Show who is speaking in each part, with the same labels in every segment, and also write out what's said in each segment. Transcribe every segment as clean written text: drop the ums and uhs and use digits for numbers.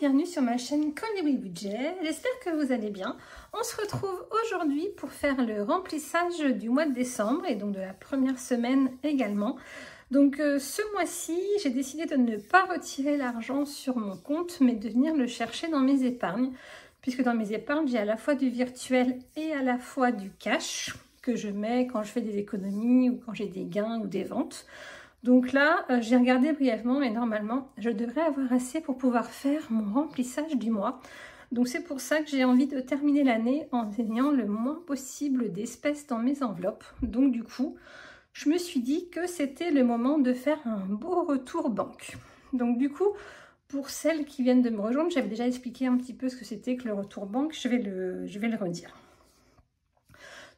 Speaker 1: bienvenue sur ma chaîne Colibri Budget, j'espère que vous allez bien. On se retrouve aujourd'hui pour faire le remplissage du mois de décembre et donc de la première semaine également. Donc ce mois-ci, j'ai décidé de ne pas retirer l'argent sur mon compte, mais de venir le chercher dans mes épargnes, puisque dans mes épargnes, j'ai à la fois du virtuel et à la fois du cash que je mets quand je fais des économies ou quand j'ai des gains ou des ventes. Donc là, j'ai regardé brièvement et normalement, je devrais avoir assez pour pouvoir faire mon remplissage du mois. Donc c'est pour ça que j'ai envie de terminer l'année en ayant le moins possible d'espèces dans mes enveloppes. Donc du coup, je me suis dit que c'était le moment de faire un beau retour banque. Donc du coup, pour celles qui viennent de me rejoindre, j'avais déjà expliqué un petit peu ce que c'était que le retour banque, je vais le redire.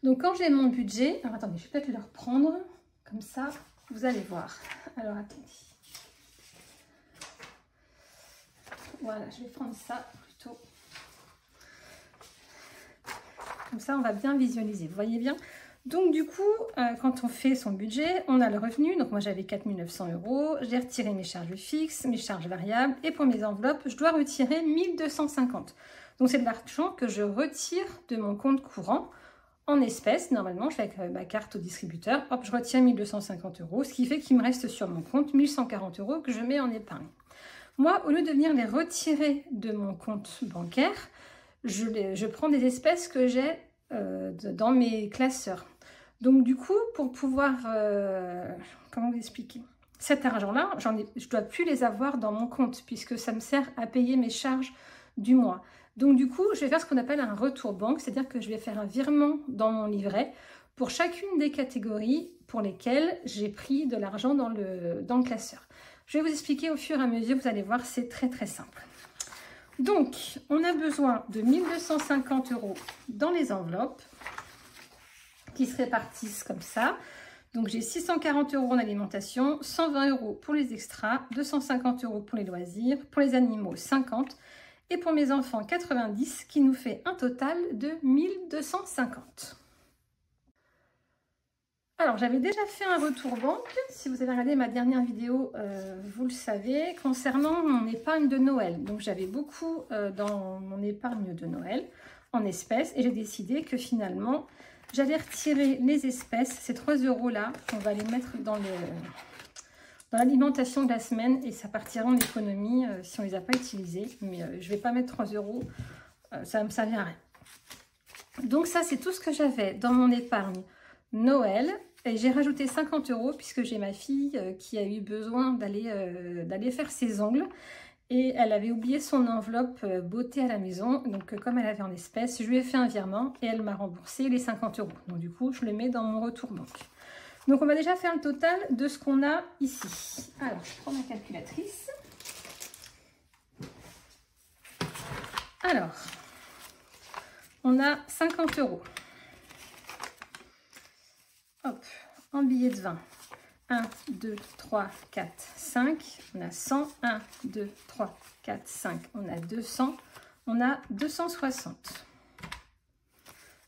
Speaker 1: Donc quand j'ai mon budget, alors attendez, je vais peut-être le reprendre comme ça. Vous allez voir. Alors, attendez. Voilà, je vais prendre ça plutôt. Comme ça, on va bien visualiser. Vous voyez bien? Donc, du coup, quand on fait son budget, on a le revenu. Donc, moi, j'avais 4 900 €. J'ai retiré mes charges fixes, mes charges variables. Et pour mes enveloppes, je dois retirer 1 250. Donc, c'est de l'argent que je retire de mon compte courant. En espèces, normalement, je fais avec ma carte au distributeur, hop, je retiens 1 250 €, ce qui fait qu'il me reste sur mon compte 1 140 € que je mets en épargne. Moi, au lieu de venir les retirer de mon compte bancaire, je prends des espèces que j'ai dans mes classeurs. Donc du coup, pour pouvoir, comment vous expliquer? Cet argent-là, je ne dois plus les avoir dans mon compte puisque ça me sert à payer mes charges du mois. Donc du coup, je vais faire ce qu'on appelle un retour banque, c'est-à-dire que je vais faire un virement dans mon livret pour chacune des catégories pour lesquelles j'ai pris de l'argent dans le classeur. Je vais vous expliquer au fur et à mesure, vous allez voir, c'est très très simple. Donc, on a besoin de 1 250 € dans les enveloppes qui se répartissent comme ça. Donc j'ai 640 € en alimentation, 120 € pour les extras, 250 € pour les loisirs, pour les animaux 50 et pour mes enfants 90, qui nous fait un total de 1 250. Alors j'avais déjà fait un retour banque, si vous avez regardé ma dernière vidéo, vous le savez, concernant mon épargne de Noël. Donc j'avais beaucoup dans mon épargne de Noël en espèces et j'ai décidé que finalement j'allais retirer les espèces, ces 3 € là, on va les mettre dans l'alimentation de la semaine et ça partira en économie si on ne les a pas utilisés. Mais je ne vais pas mettre 3 €, ça ne me servira à rien. Donc ça, c'est tout ce que j'avais dans mon épargne Noël. Et j'ai rajouté 50 € puisque j'ai ma fille qui a eu besoin d'aller faire ses ongles. Et elle avait oublié son enveloppe beauté à la maison. Donc comme elle avait en espèces, je lui ai fait un virement et elle m'a remboursé les 50 €. Donc du coup, je le mets dans mon retour banque. Donc on va déjà faire le total de ce qu'on a ici. Alors, je prends ma calculatrice. Alors, on a 50 €. Hop, en billets de 20. 1, 2, 3, 4, 5. On a 100. 1, 2, 3, 4, 5. On a 200. On a 260.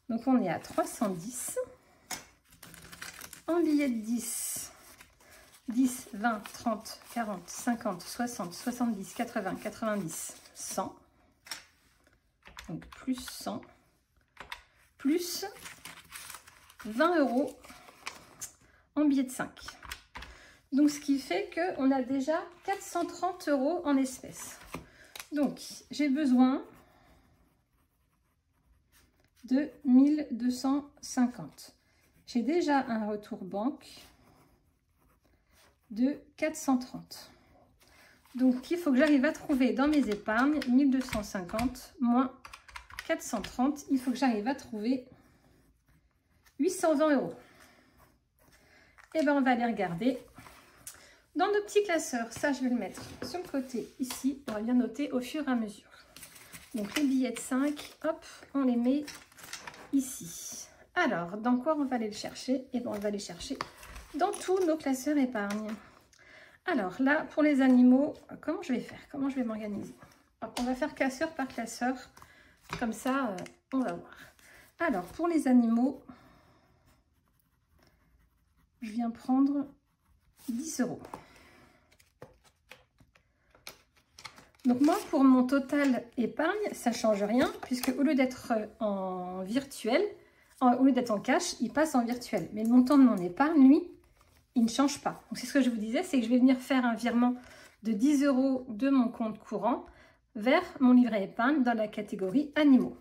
Speaker 1: Donc on est à 310. En billets de 10, 10, 20, 30, 40, 50, 60, 70, 80, 90, 100. Donc plus 100, plus 20 € en billets de 5. Donc ce qui fait qu'on a déjà 430 € en espèces. Donc j'ai besoin de 1 250. J'ai déjà un retour banque de 430. Donc, il faut que j'arrive à trouver dans mes épargnes 1 250 moins 430. Il faut que j'arrive à trouver 820 €. Et bien, on va aller regarder dans nos petits classeurs. Ça, je vais le mettre sur le côté ici. On va bien noter au fur et à mesure. Donc, les billets de 5, hop, on les met ici. Alors, dans quoi on va aller le chercher? Et bien, on va les chercher dans tous nos classeurs épargne. Alors là, pour les animaux, comment je vais faire? Comment je vais m'organiser? On va faire classeur par classeur. Comme ça, on va voir. Alors, pour les animaux, je viens prendre 10 €. Donc moi, pour mon total épargne, ça ne change rien, puisque au lieu d'être en virtuel, au lieu d'être en cash, il passe en virtuel. Mais le montant de mon épargne, lui, il ne change pas. Donc c'est ce que je vous disais, c'est que je vais venir faire un virement de 10 € de mon compte courant vers mon livret épargne dans la catégorie animaux.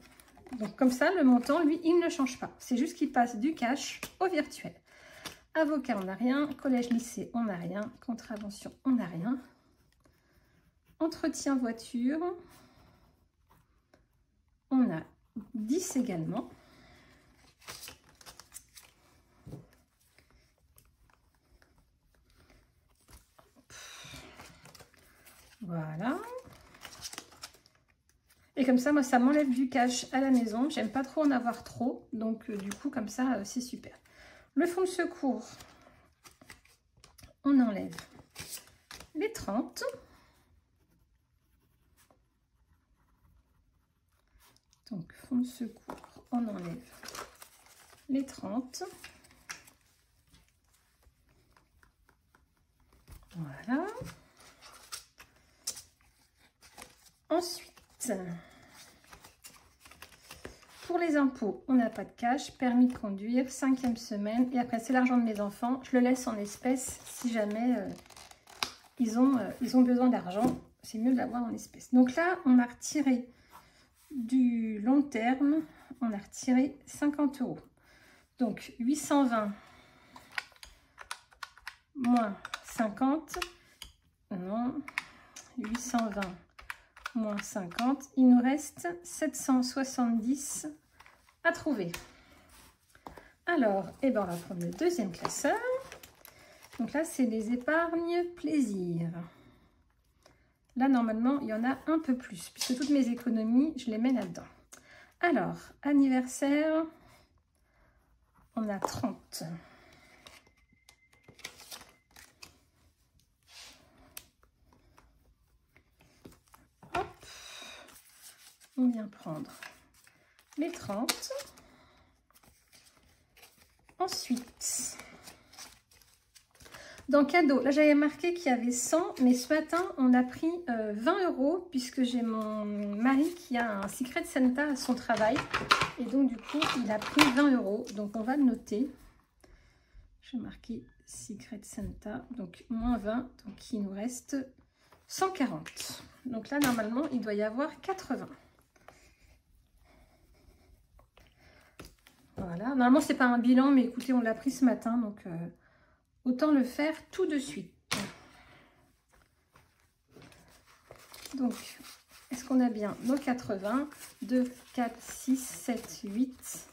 Speaker 1: Donc comme ça, le montant, lui, il ne change pas. C'est juste qu'il passe du cash au virtuel. Avocat, on n'a rien. Collège-lycée, on n'a rien. Contravention, on n'a rien. Entretien voiture, on a 10 également. Voilà. Et comme ça, moi, ça m'enlève du cash à la maison. J'aime pas trop en avoir trop. Donc, du coup, comme ça, c'est super. Le fonds de secours, on enlève les 30. Donc, fonds de secours, on enlève les 30. Voilà. Ensuite, pour les impôts, on n'a pas de cash, permis de conduire, 5e semaine. Et après, c'est l'argent de mes enfants. Je le laisse en espèces si jamais ils ont besoin d'argent. C'est mieux de l'avoir en espèces. Donc là, on a retiré du long terme, on a retiré 50 €. Donc 820 moins 50, non, 820 moins 50, il nous reste 770 à trouver. Alors, eh ben, on va prendre le deuxième classeur. Donc là, c'est les épargnes plaisir. Là, normalement, il y en a un peu plus, puisque toutes mes économies, je les mets là-dedans. Alors, anniversaire, on a 30. Hop, on vient prendre les 30. Ensuite, dans cadeau, là j'avais marqué qu'il y avait 100, mais ce matin on a pris 20 € puisque j'ai mon mari qui a un Secret Santa à son travail et donc du coup il a pris 20 €. Donc on va le noter. Je vais marquer Secret Santa, donc moins 20, donc il nous reste 140. Donc là normalement il doit y avoir 80. Voilà, normalement c'est pas un bilan, mais écoutez, on l'a pris ce matin, donc autant le faire tout de suite. Donc, est-ce qu'on a bien nos 80? 2, 4, 6, 7, 8,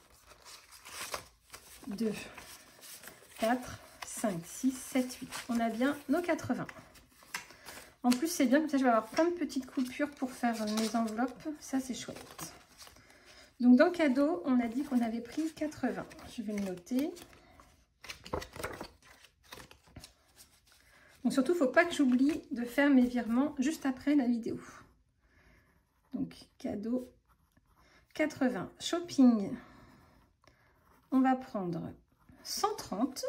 Speaker 1: 2, 4, 5, 6, 7, 8. On a bien nos 80. En plus, c'est bien, comme ça je vais avoir plein de petites coupures pour faire mes enveloppes. Ça, c'est chouette. Donc, dans le cadeau, on a dit qu'on avait pris 80. Je vais le noter. Donc, surtout, il ne faut pas que j'oublie de faire mes virements juste après la vidéo. Donc, cadeau 80. Shopping, on va prendre 130.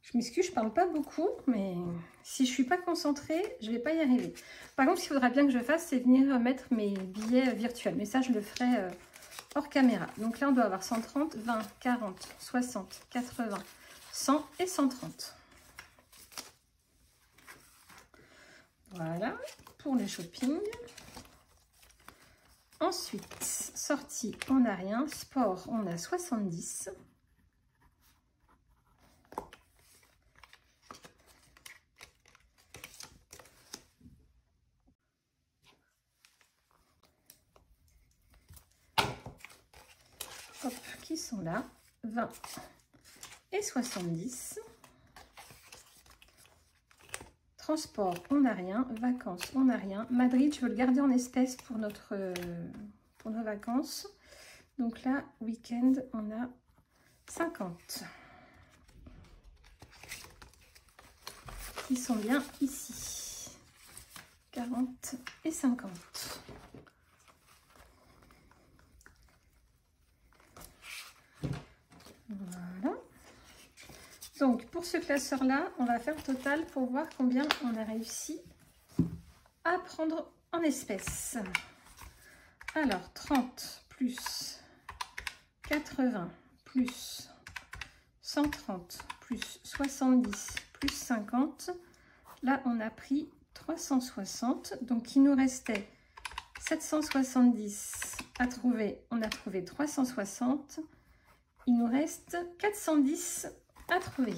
Speaker 1: Je m'excuse, je parle pas beaucoup, mais si je suis pas concentrée, je vais pas y arriver. Par contre, ce qu'il faudra bien que je fasse, c'est venir mettre mes billets virtuels. Mais ça, je le ferai hors caméra. Donc là, on doit avoir 130, 20, 40, 60, 80, 100 et 130. Voilà, pour le shopping. Ensuite, sortie, on n'a rien. Sport, on a 70. Hop, qui sont là, 20 et 70. Transport, on n'a rien. Vacances, on n'a rien. Madrid, je veux le garder en espèces pour nos vacances. Donc là, week-end, on a 50. Ils sont bien ici. 40 et 50. Voilà. pour ce classeur-là, on va faire le total pour voir combien on a réussi à prendre en espèces. Alors, 30 plus 80 plus 130 plus 70 plus 50. Là, on a pris 360. Donc, il nous restait 770 à trouver. On a trouvé 360. Il nous reste 410 à trouver.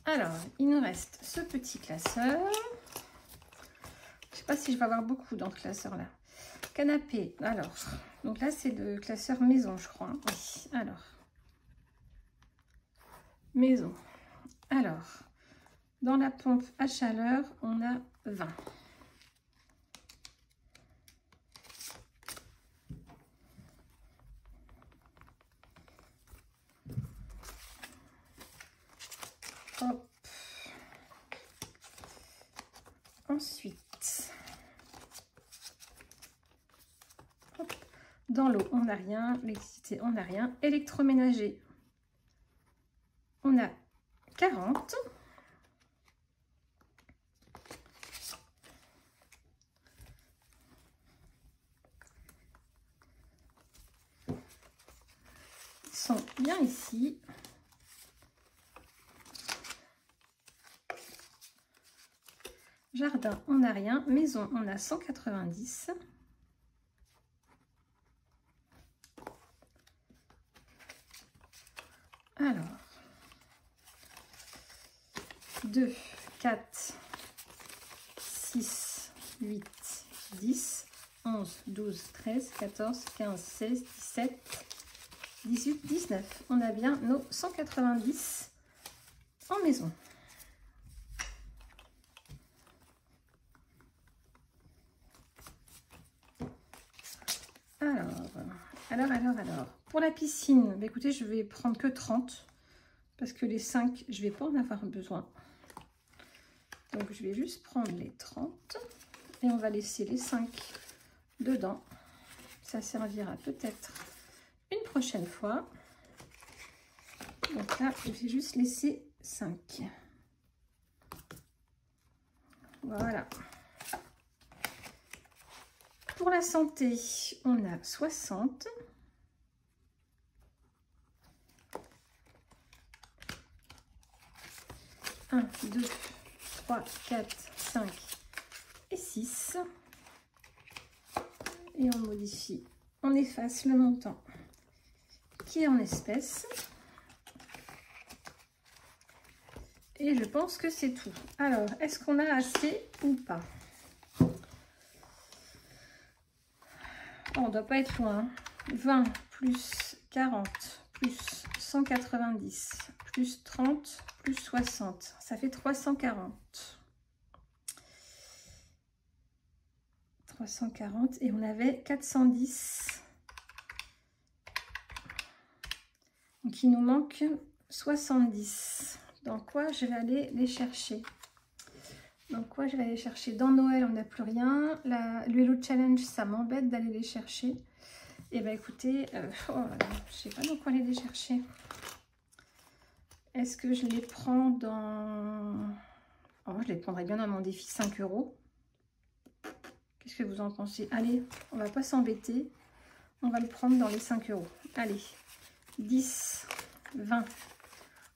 Speaker 1: Alors, il nous reste ce petit classeur. Je ne sais pas si je vais avoir beaucoup dans ce classeur-là. Canapé. Alors, donc là, c'est le classeur maison, je crois. Oui, alors. Maison. Alors, dans la pompe à chaleur, on a 20. Hop. Ensuite, hop. Dans l'eau, on n'a rien. L'électricité, on n'a rien. Électroménager, on a 40. Ils sont bien ici. Jardin, on n'a rien. Maison, on a 190. Alors, 2, 4, 6, 8, 10, 11, 12, 13, 14, 15, 16, 17, 18, 19. On a bien nos 190 en maison. Alors, pour la piscine, bah écoutez, je vais prendre que 30 parce que les 5, je vais pas en avoir besoin. Donc, je vais juste prendre les 30 et on va laisser les 5 dedans. Ça servira peut-être une prochaine fois. Donc là, je vais juste laisser 5. Voilà. Pour la santé, on a 60. Un, 2, 3, 4, 5 et 6. Et on modifie, on efface le montant qui est en espèces. Et je pense que c'est tout. Alors, est-ce qu'on a assez ou pas? On ne doit pas être loin. 20 plus 40 plus 190 plus 30 plus 60. Ça fait 340. 340 et on avait 410. Donc il nous manque 70. Dans quoi je vais aller les chercher? Dans Noël, on n'a plus rien. Le Hello Challenge, ça m'embête d'aller les chercher. Et bien écoutez, je sais pas dans quoi aller les chercher. Est-ce que je les prends dans... Oh, je les prendrais bien dans mon défi 5 €. Qu'est-ce que vous en pensez? Allez, on va pas s'embêter. On va le prendre dans les 5 €. Allez, 10, 20,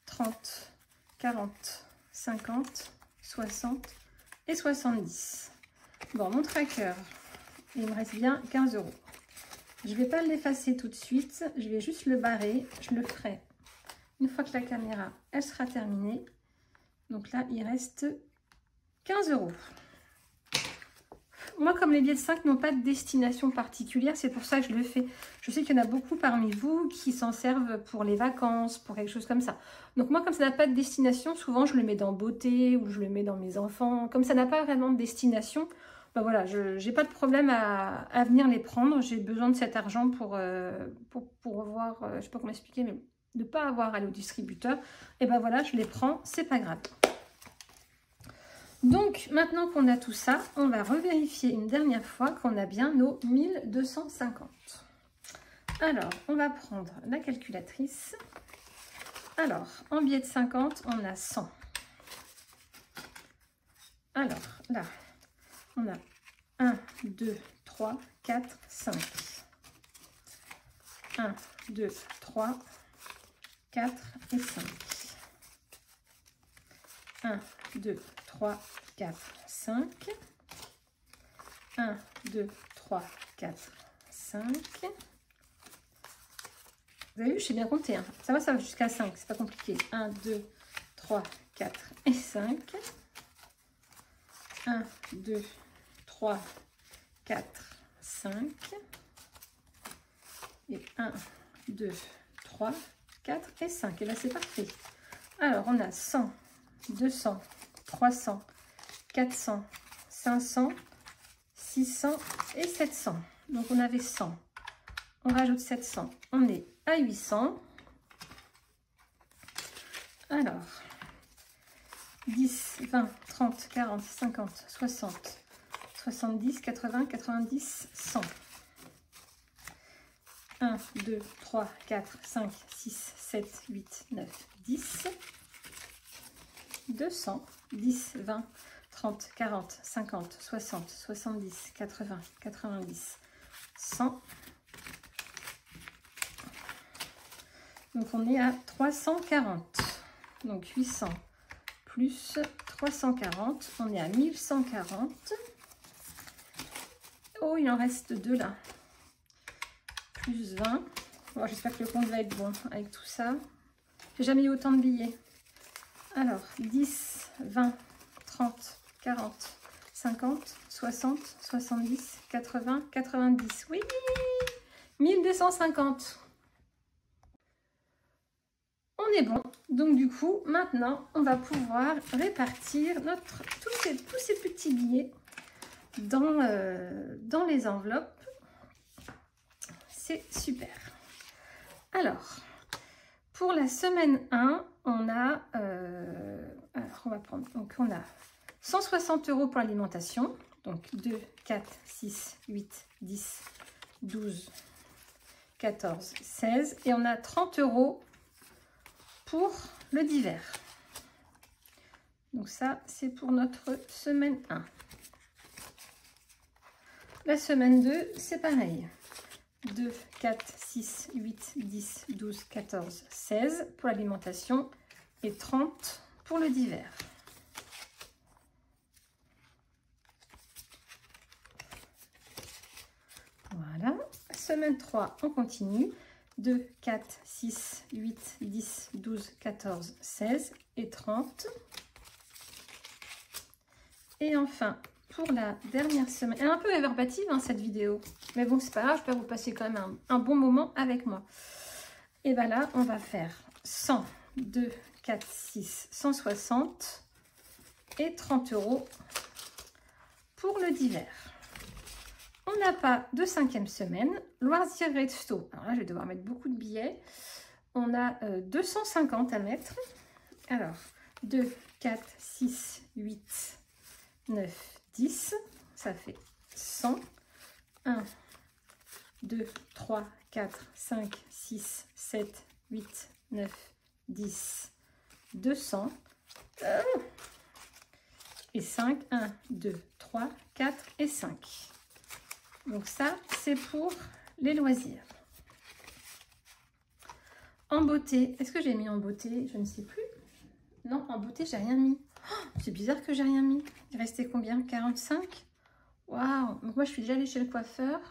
Speaker 1: 30, 40, 50, 60 et 70. Bon, mon tracker, il me reste bien 15 €. Je ne vais pas l'effacer tout de suite. Je vais juste le barrer. Je le ferai une fois que la caméra, elle sera terminée. Donc là, il reste 15 €. Moi, comme les billets de 5 n'ont pas de destination particulière, c'est pour ça que je le fais. Je sais qu'il y en a beaucoup parmi vous qui s'en servent pour les vacances, pour quelque chose comme ça. Donc moi, comme ça n'a pas de destination, souvent je le mets dans beauté ou je le mets dans mes enfants. Comme ça n'a pas vraiment de destination, ben voilà, je n'ai pas de problème à venir les prendre. J'ai besoin de cet argent pour voir, je ne sais pas comment expliquer, mais de ne pas avoir à aller au distributeur. Et ben voilà, je les prends, c'est pas grave. Donc, maintenant qu'on a tout ça, on va revérifier une dernière fois qu'on a bien nos 1250. Alors, on va prendre la calculatrice. Alors, en billet de 50, on a 100. Alors, là, on a 1, 2, 3, 4, 5. 1, 2, 3, 4 et 5. 1, 2, 3, 4, 5. 1, 2, 3, 4, 5. Vous avez vu, je sais bien compter. Hein. Ça va jusqu'à 5, c'est pas compliqué. 1, 2, 3, 4 et 5. 1, 2, 3, 4, 5. Et 1, 2, 3, 4 et 5. Et là, c'est parfait. Alors, on a 100, 200, 300, 400, 500, 600 et 700. Donc, on avait 100. On rajoute 700. On est à 800. Alors, 10, 20, 30, 40, 50, 60, 70, 80, 90, 100. 1, 2, 3, 4, 5, 6, 7, 8, 9, 10. 200, 10, 20, 30, 40, 50, 60, 70, 80, 90, 100. Donc, on est à 340. Donc, 800 plus 340. On est à 1140. Oh, il en reste 2 là. Plus 20. Bon, j'espère que le compte va être bon avec tout ça. J'ai jamais eu autant de billets. Alors, 10, 20, 30, 40, 50, 60, 70, 80, 90. Oui, 1250. On est bon. Donc, du coup, maintenant, on va pouvoir répartir tous ces petits billets dans les enveloppes. C'est super. Alors, pour la semaine 1, on a, alors on va prendre, donc on a 160 € pour l'alimentation, donc 2, 4, 6, 8, 10, 12, 14, 16, et on a 30 € pour le divers. Donc ça, c'est pour notre semaine 1. La semaine 2, c'est pareil. 2, 4, 6, 8, 10, 12, 14, 16 pour l'alimentation et 30 pour le divers. Voilà. Semaine 3, on continue. 2, 4, 6, 8, 10, 12, 14, 16 et 30. Et enfin, pour la dernière semaine, elle est un peu réverbative hein, cette vidéo, mais bon c'est pas grave, j'espère que vous passez quand même un bon moment avec moi. Et bien là, on va faire 100, 2, 4, 6, 160 et 30 € pour le divers. On n'a pas de 5e semaine, loisirs resto. Alors là, je vais devoir mettre beaucoup de billets. On a 250 à mettre. Alors, 2, 4, 6, 8, 9, 10. Ça fait 100. 1, 2, 3, 4, 5, 6, 7, 8, 9, 10, 200. Et 5, 1, 2, 3, 4 et 5. Donc ça, c'est pour les loisirs. En beauté, est-ce que j'ai mis en beauté? Je ne sais plus. Non, en beauté, j'ai rien mis. Oh, c'est bizarre que j'ai rien mis. Il restait combien? 45? Waouh! Donc moi, je suis déjà allée chez le coiffeur.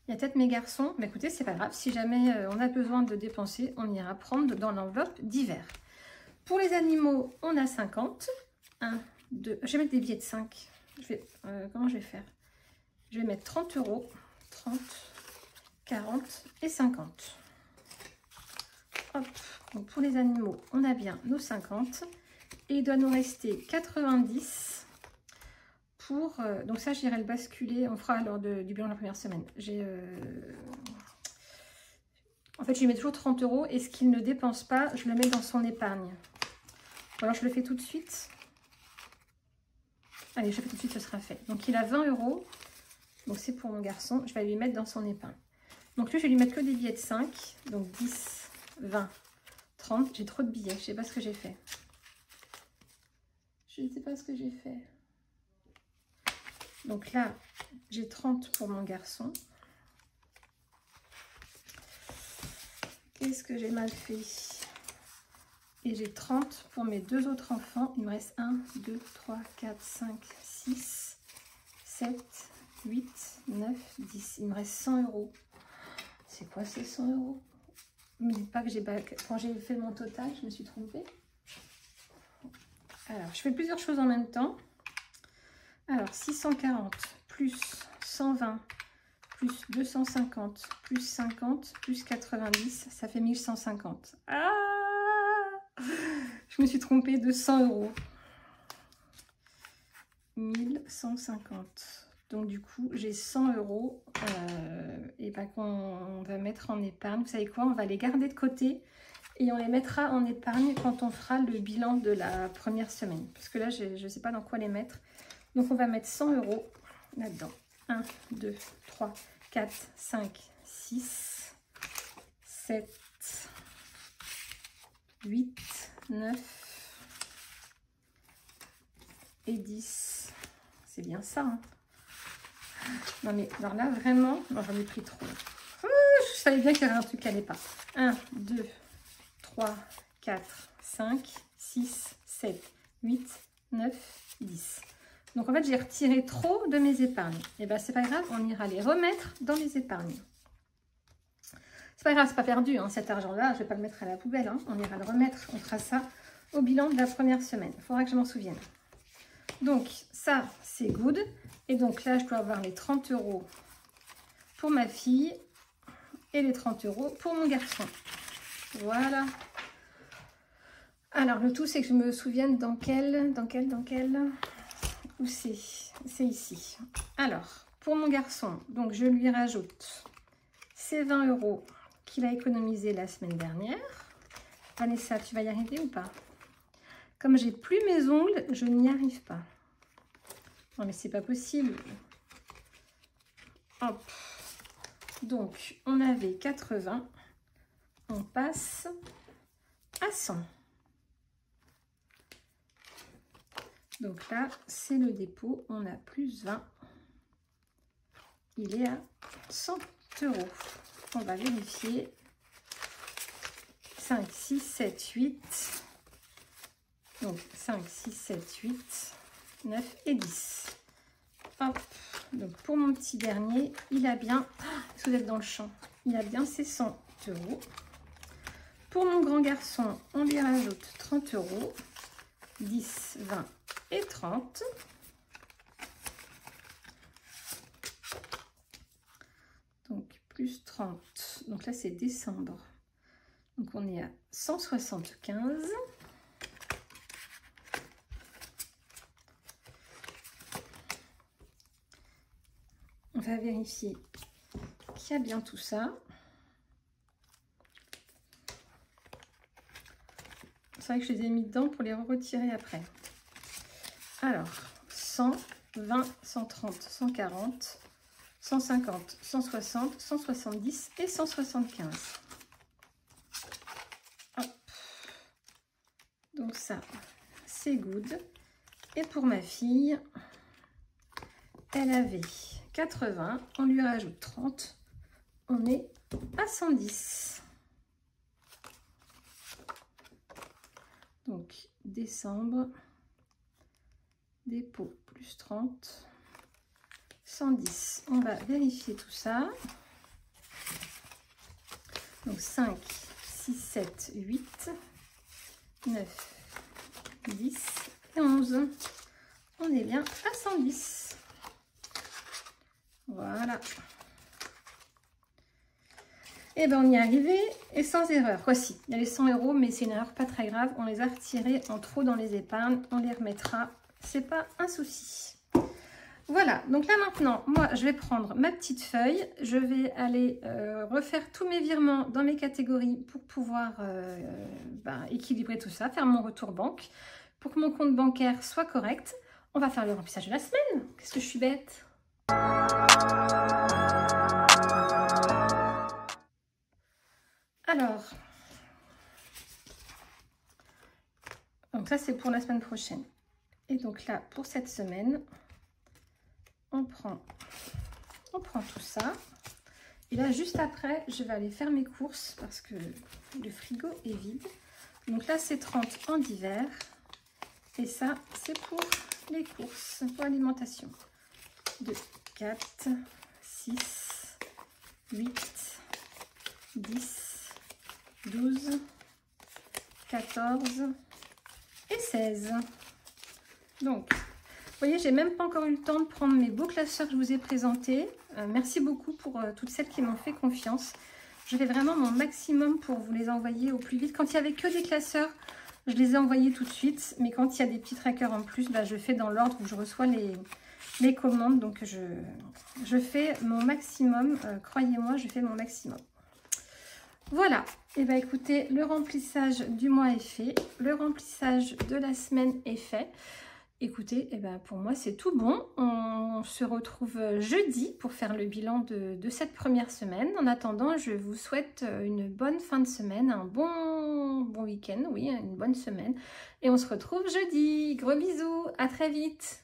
Speaker 1: Il y a peut-être mes garçons. Mais écoutez, c'est pas grave. Si jamais on a besoin de dépenser, on ira prendre dans l'enveloppe divers. Pour les animaux, on a 50. 1, 2... Je vais mettre des billets de 5. Comment je vais faire? Je vais mettre 30 €, 30, 40 et 50. Hop. Donc pour les animaux, on a bien nos 50. Et il doit nous rester 90 pour... donc ça, j'irai le basculer. On fera lors du bilan de la première semaine. En fait, je lui mets toujours 30 €. Et ce qu'il ne dépense pas, je le mets dans son épargne. Alors, je le fais tout de suite. Allez, je le fais tout de suite, ce sera fait. Donc, il a 20 €. Donc, c'est pour mon garçon. Je vais lui mettre dans son épargne. Donc, lui, je vais lui mettre que des billets de 5. Donc, 10, 20, 30. J'ai trop de billets. Je sais pas ce que j'ai fait. Je ne sais pas ce que j'ai fait. Donc là, j'ai 30 pour mon garçon. Qu'est-ce que j'ai mal fait? Et j'ai 30 pour mes deux autres enfants. Il me reste 1, 2, 3, 4, 5, 6, 7, 8, 9, 10. Il me reste 100 euros. C'est quoi ces 100 euros? Ne me dites pas que quand j'ai fait mon total, je me suis trompée. Alors, je fais plusieurs choses en même temps. Alors, 640 plus 120 plus 250 plus 50 plus 90, ça fait 1150. Ah! Je me suis trompée de 100 euros. 1150. Donc du coup, j'ai 100 euros et ben, qu'on va mettre en épargne. Vous savez quoi? On va les garder de côté et on les mettra en épargne quand on fera le bilan de la première semaine. Parce que là, je ne sais pas dans quoi les mettre. Donc on va mettre 100 euros là-dedans. 1, 2, 3, 4, 5, 6, 7, 8, 9 et 10. C'est bien ça, hein? Non mais, alors là, vraiment, j'en ai pris trop. Je savais bien qu'il y avait un truc qui n'allait pas. 1, 2, 3, 4, 5, 6, 7, 8, 9, 10. Donc en fait, j'ai retiré trop de mes épargnes. Et bien, c'est pas grave, on ira les remettre dans les épargnes. C'est pas grave, c'est pas perdu, hein, cet argent-là, je vais pas le mettre à la poubelle. Hein. On ira le remettre, on fera ça au bilan de la première semaine. Il faudra que je m'en souvienne. Donc ça, c'est good. Et donc là, je dois avoir les 30 euros pour ma fille et les 30 euros pour mon garçon. Voilà. Alors, le tout, c'est que je me souvienne dans quel... Où c'est? C'est ici. Alors, pour mon garçon, donc je lui rajoute ces 20 euros qu'il a économisé la semaine dernière. Vanessa, tu vas y arriver ou pas? Comme j'ai plus mes ongles, je n'y arrive pas. Non mais c'est pas possible. Hop. Donc on avait 80. On passe à 100. Donc là, c'est le dépôt. On a plus 20. Il est à 100 euros. On va vérifier. 5, 6, 7, 8. Donc 5, 6, 7, 8, 9 et 10. Hop. Donc pour mon petit dernier, il a bien... Est-ce que vous êtes dans le champ? Il a bien ses 100 euros. Pour mon grand garçon, on lui rajoute 30 euros. 10, 20 et 30. Donc plus 30. Donc là, c'est décembre. Donc on est à 175. On va vérifier qu'il y a bien tout ça. C'est vrai que je les ai mis dedans pour les retirer après. Alors, 100, 20, 130, 140, 150, 160, 170 et 175. Hop. Donc ça, c'est good. Et pour ma fille, elle avait 80, on lui rajoute 30, on est à 110. Donc décembre, dépôt plus 30, 110. On va vérifier tout ça. Donc 5, 6, 7, 8, 9, 10 et 11. On est bien à 110. Voilà. Et bien on y est arrivé et sans erreur. Voici, il y a les 100 euros, mais c'est une erreur pas très grave. On les a retirés en trop dans les épargnes. On les remettra. C'est pas un souci. Voilà, donc là maintenant, moi je vais prendre ma petite feuille. Je vais aller refaire tous mes virements dans mes catégories pour pouvoir équilibrer tout ça, faire mon retour banque. Pour que mon compte bancaire soit correct, on va faire le remplissage de la semaine. Qu'est-ce que je suis bête? Alors, Donc ça, c'est pour la semaine prochaine. Et donc là, pour cette semaine, on prend tout ça. Et là, juste après, je vais aller faire mes courses parce que le frigo est vide. Donc là, c'est 30 en d'hiver. Et ça, c'est pour les courses, pour l'alimentation. 2, 4, 6, 8, 10, 12, 14 et 16. Donc, vous voyez, j'ai même pas encore eu le temps de prendre mes beaux classeurs que je vous ai présentés. Merci beaucoup pour toutes celles qui m'ont fait confiance. Je fais vraiment mon maximum pour vous les envoyer au plus vite. Quand il n'y avait que des classeurs, je les ai envoyés tout de suite. Mais quand il y a des petits trackers en plus, bah, je fais dans l'ordre où je reçois les commandes. Donc, je fais mon maximum. Croyez-moi, je fais mon maximum. Voilà. Et bien, écoutez, le remplissage du mois est fait. Le remplissage de la semaine est fait. Écoutez, eh ben pour moi, c'est tout bon. On se retrouve jeudi pour faire le bilan de cette première semaine. En attendant, je vous souhaite une bonne fin de semaine, un bon week-end, oui, une bonne semaine. Et on se retrouve jeudi. Gros bisous, à très vite.